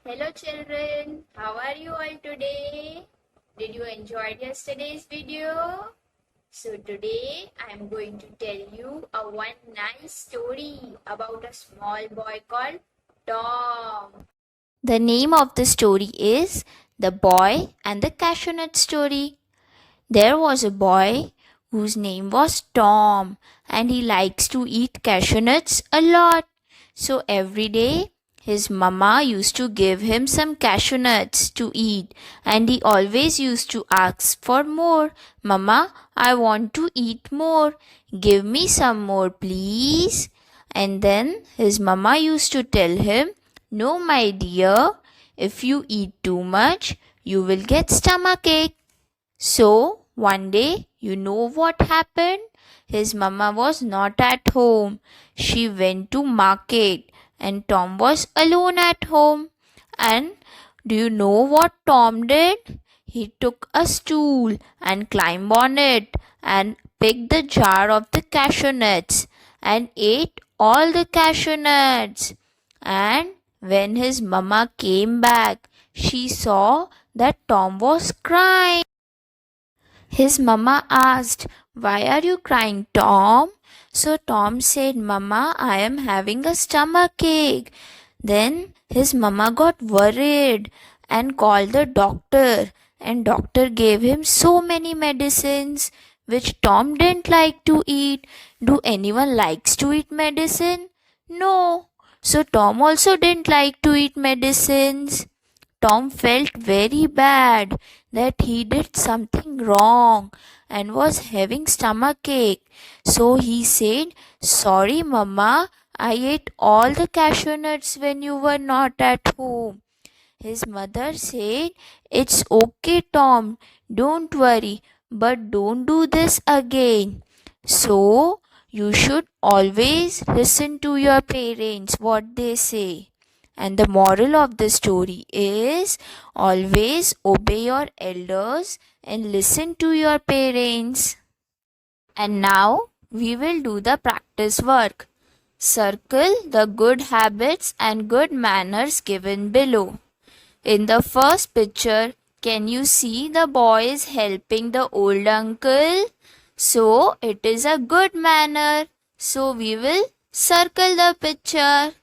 Hello children, how are you all today? Did you enjoy yesterday's video? So today I am going to tell you a one nice story about a small boy called Tom. The name of the story is The Boy and the Cashew Nut Story. There was a boy whose name was Tom and he likes to eat cashew nuts a lot. So every day his mama used to give him some cashew nuts to eat and he always used to ask for more. Mama, I want to eat more. Give me some more, please. And then his mama used to tell him, no, my dear, if you eat too much, you will get stomachache. So, one day, you know what happened? His mama was not at home. She went to market and Tom was alone at home. And do you know what Tom did? He took a stool and climbed on it and picked the jar of the cashew nuts and ate all the cashew nuts. And when his mama came back, she saw that Tom was crying. His mama asked, why are you crying, Tom? So Tom said, Mama, I am having a stomachache. Then his mama got worried and called the doctor. And doctor gave him so many medicines which Tom didn't like to eat. Do anyone likes to eat medicine? No. So Tom also didn't like to eat medicines. Tom felt very bad that he did something wrong and was having stomachache. So he said, sorry mama, I ate all the cashew nuts when you were not at home. His mother said, it's okay Tom, don't worry, but don't do this again. So you should always listen to your parents what they say. And the moral of the story is always obey your elders and listen to your parents. And now we will do the practice work. Circle the good habits and good manners given below. In the first picture, can you see the boy is helping the old uncle? So it is a good manner. So we will circle the picture.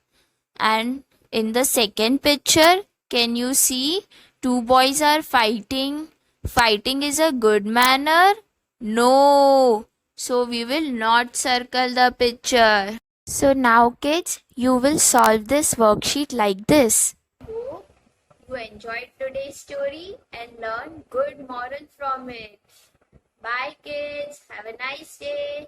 And in the second picture, can you see two boys are fighting? Fighting is a good manner? No. So we will not circle the picture. So now kids, you will solve this worksheet like this. Hope you enjoyed today's story and learned good moral from it. Bye kids. Have a nice day.